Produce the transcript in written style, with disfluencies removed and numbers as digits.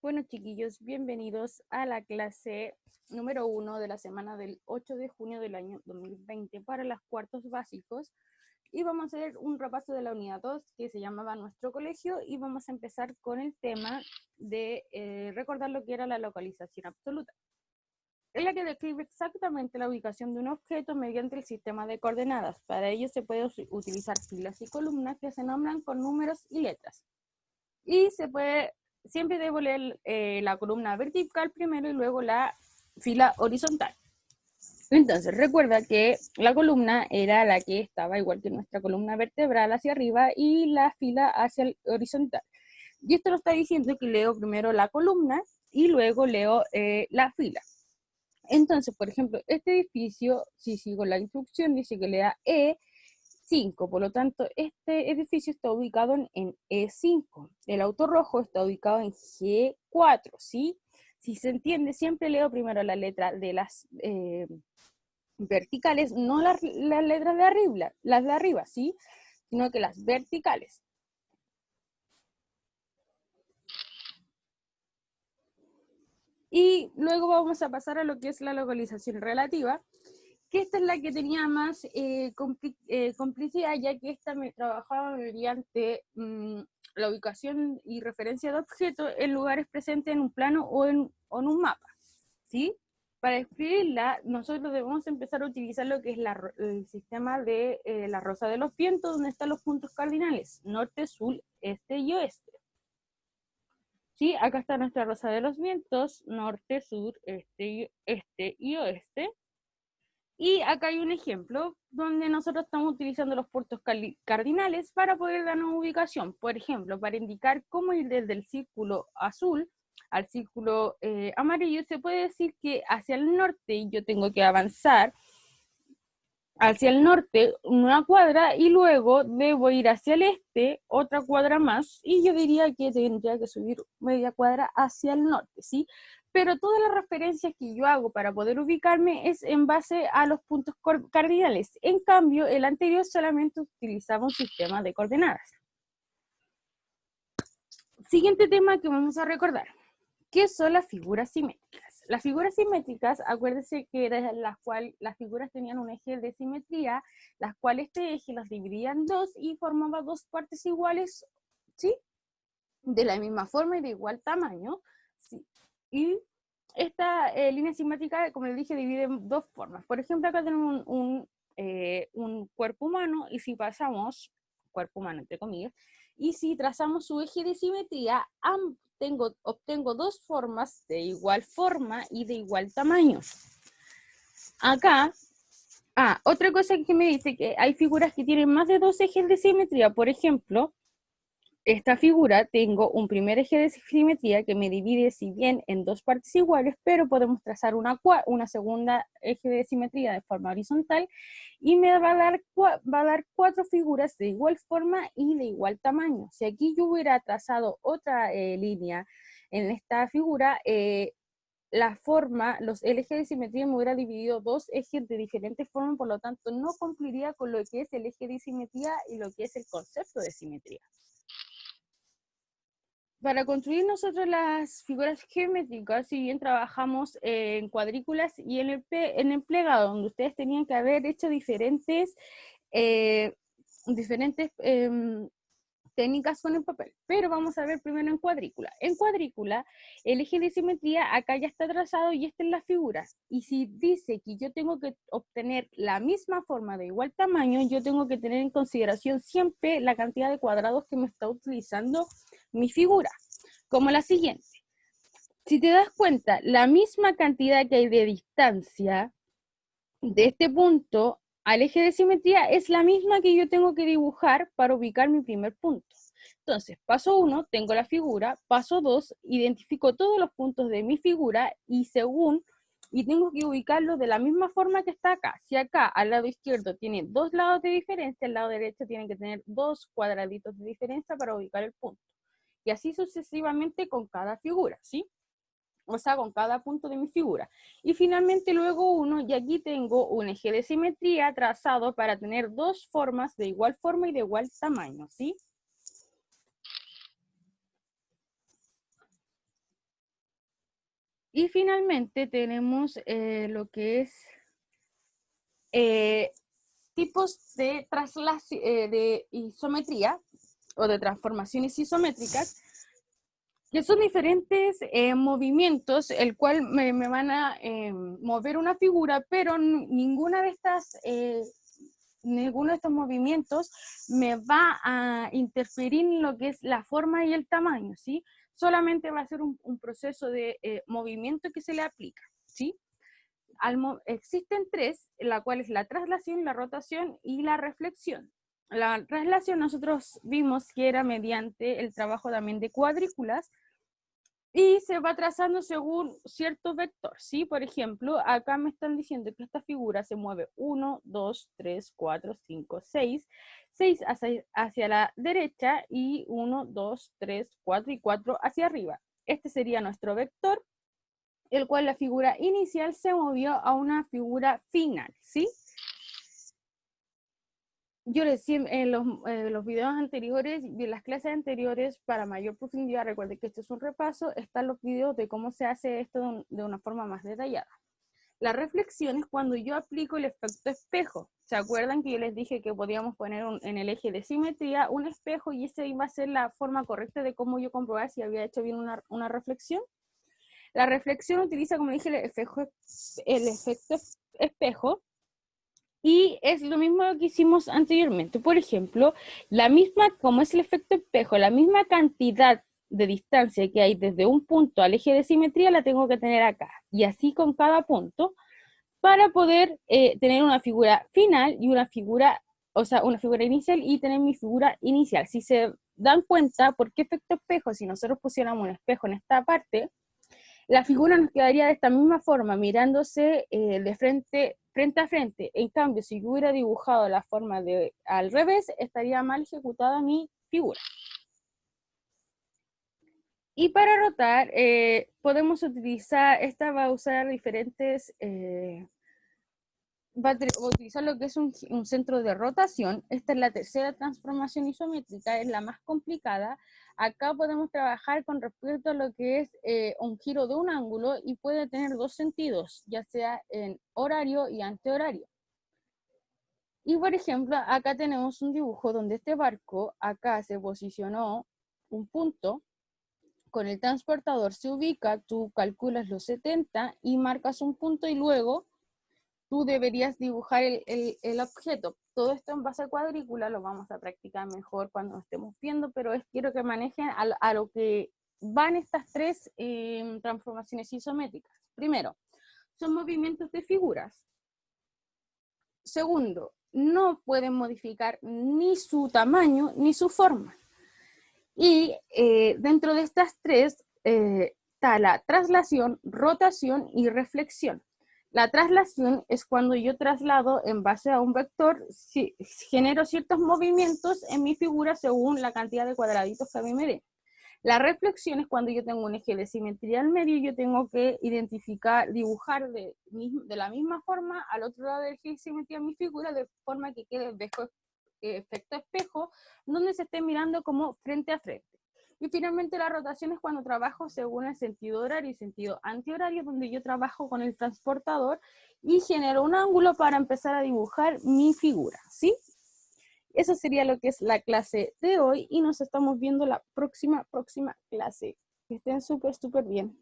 Bueno, chiquillos, bienvenidos a la clase número 1 de la semana del 8 de junio del año 2020 para los cuartos básicos. Y vamos a hacer un repaso de la unidad 2 que se llamaba Nuestro Colegio y vamos a empezar con el tema de recordar lo que era la localización absoluta. Es la que describe exactamente la ubicación de un objeto mediante el sistema de coordenadas. Para ello se puede utilizar filas y columnas que se nombran con números y letras. Y siempre debo leer la columna vertical primero y luego la fila horizontal. Entonces, recuerda que la columna era la que estaba igual que nuestra columna vertebral hacia arriba y la fila hacia el horizontal. Y esto lo está diciendo que leo primero la columna y luego leo la fila. Entonces, por ejemplo, este edificio, si sigo la instrucción, dice que lea E5, por lo tanto, este edificio está ubicado en E5. El auto rojo está ubicado en G4, ¿sí? Si se entiende, siempre leo primero la letra de las verticales, no las letras de arriba, las de arriba, ¿sí? Sino que las verticales. Y luego vamos a pasar a lo que es la localización relativa, que esta es la que tenía más complicidad, ya que esta me trabajaba mediante la ubicación y referencia de objetos en lugares presentes en un plano o en un mapa, ¿sí? Para escribirla, nosotros debemos empezar a utilizar lo que es el sistema de la rosa de los vientos, donde están los puntos cardinales, norte, sur, este y oeste. Sí, acá está nuestra rosa de los vientos, norte, sur, este y oeste. Y acá hay un ejemplo donde nosotros estamos utilizando los puntos cardinales para poder darnos ubicación. Por ejemplo, para indicar cómo ir desde el círculo azul al círculo amarillo, se puede decir que hacia el norte yo tengo que avanzar hacia el norte una cuadra y luego debo ir hacia el este otra cuadra más y yo diría que tendría que subir media cuadra hacia el norte, ¿sí? Pero todas las referencias que yo hago para poder ubicarme es en base a los puntos cardinales. En cambio, el anterior solamente utilizaba un sistema de coordenadas. Siguiente tema que vamos a recordar. ¿Qué son las figuras simétricas? Las figuras simétricas, acuérdense que las figuras tenían un eje de simetría, las cuales este eje las dividía en dos y formaba dos partes iguales, ¿sí? De la misma forma y de igual tamaño, ¿sí? Y esta línea simétrica, como les dije, divide en dos formas. Por ejemplo, acá tenemos un cuerpo humano y si pasamos, cuerpo humano entre comillas, y si trazamos su eje de simetría, obtengo dos formas de igual forma y de igual tamaño. Acá, otra cosa que me dice que hay figuras que tienen más de dos ejes de simetría. Por ejemplo, esta figura tengo un primer eje de simetría que me divide si bien en dos partes iguales, pero podemos trazar una segunda eje de simetría de forma horizontal y me va a dar cuatro figuras de igual forma y de igual tamaño. Si aquí yo hubiera trazado otra línea en esta figura, el eje de simetría me hubiera dividido dos ejes de diferentes formas, por lo tanto no cumpliría con lo que es el eje de simetría y lo que es el concepto de simetría. Para construir nosotros las figuras geométricas, si bien trabajamos en cuadrículas y en el plegado, donde ustedes tenían que haber hecho diferentes técnicas con el papel, pero vamos a ver primero en cuadrícula. En cuadrícula, el eje de simetría acá ya está trazado y esta es la figura. Y si dice que yo tengo que obtener la misma forma de igual tamaño, yo tengo que tener en consideración siempre la cantidad de cuadrados que me está utilizando mi figura, como la siguiente. Si te das cuenta, la misma cantidad que hay de distancia de este punto al eje de simetría es la misma que yo tengo que dibujar para ubicar mi primer punto. Entonces, paso 1, tengo la figura, paso 2, identifico todos los puntos de mi figura y tengo que ubicarlo de la misma forma que está acá. Si acá al lado izquierdo tiene dos lados de diferencia, al lado derecho tiene que tener dos cuadraditos de diferencia para ubicar el punto. Y así sucesivamente con cada figura, ¿sí? O sea, con cada punto de mi figura. Y finalmente luego uno, y aquí tengo un eje de simetría trazado para tener dos formas de igual forma y de igual tamaño, ¿sí? Y finalmente tenemos lo que es tipos de traslación, de isometría o de transformaciones isométricas, que son diferentes movimientos, el cual me van a mover una figura, pero ninguno de estos movimientos me va a interferir en lo que es la forma y el tamaño, ¿sí? Solamente va a ser un proceso de movimiento que se le aplica, ¿sí? Existen tres, la cual es la traslación, la rotación y la reflexión. La traslación nosotros vimos que era mediante el trabajo también de cuadrículas y se va trazando según cierto vector, ¿sí? Por ejemplo, acá me están diciendo que esta figura se mueve 1, 2, 3, 4, 5, 6, 6 hacia la derecha y 1, 2, 3, 4 y 4 hacia arriba. Este sería nuestro vector, el cual la figura inicial se movió a una figura final, ¿sí? Yo recién en los videos anteriores, de las clases anteriores, para mayor profundidad, recuerden que este es un repaso, están los videos de cómo se hace esto de una forma más detallada. La reflexión es cuando yo aplico el efecto espejo. ¿Se acuerdan que yo les dije que podíamos poner en el eje de simetría un espejo y esa iba a ser la forma correcta de cómo yo comprobar si había hecho bien una reflexión? La reflexión utiliza, como dije, el efecto espejo, y es lo mismo que hicimos anteriormente. Por ejemplo, como es el efecto espejo, la misma cantidad de distancia que hay desde un punto al eje de simetría la tengo que tener acá. Y así con cada punto, para poder tener una figura final y una figura inicial y tener mi figura inicial. Si se dan cuenta, ¿por qué efecto espejo? Si nosotros pusiéramos un espejo en esta parte, la figura nos quedaría de esta misma forma, mirándose de frente a frente. En cambio, si yo hubiera dibujado la forma al revés, estaría mal ejecutada mi figura. Y para rotar, podemos utilizar, esta va a usar diferentes, va a utilizar lo que es un centro de rotación. Esta es la tercera transformación isométrica, es la más complicada. Acá podemos trabajar con respecto a lo que es un giro de un ángulo y puede tener dos sentidos, ya sea en horario y antihorario. Y por ejemplo, acá tenemos un dibujo donde este barco, acá se posicionó un punto, con el transportador se ubica, tú calculas los 70 y marcas un punto y luego tú deberías dibujar el objeto. Todo esto en base a cuadrícula lo vamos a practicar mejor cuando nos estemos viendo, pero quiero que manejen a lo que van estas tres transformaciones isométricas. Primero, son movimientos de figuras. Segundo, no pueden modificar ni su tamaño ni su forma. Y dentro de estas tres está la traslación, rotación y reflexión. La traslación es cuando yo traslado en base a un vector, genero ciertos movimientos en mi figura según la cantidad de cuadraditos que a mí me dé. La reflexión es cuando yo tengo un eje de simetría al medio y yo tengo que dibujar de la misma forma al otro lado del eje de simetría mi figura, de forma que quede el efecto espejo, donde se esté mirando como frente a frente. Y finalmente la rotación es cuando trabajo según el sentido horario y sentido antihorario, donde yo trabajo con el transportador y genero un ángulo para empezar a dibujar mi figura, ¿sí? Eso sería lo que es la clase de hoy y nos estamos viendo la próxima clase. Que estén súper bien.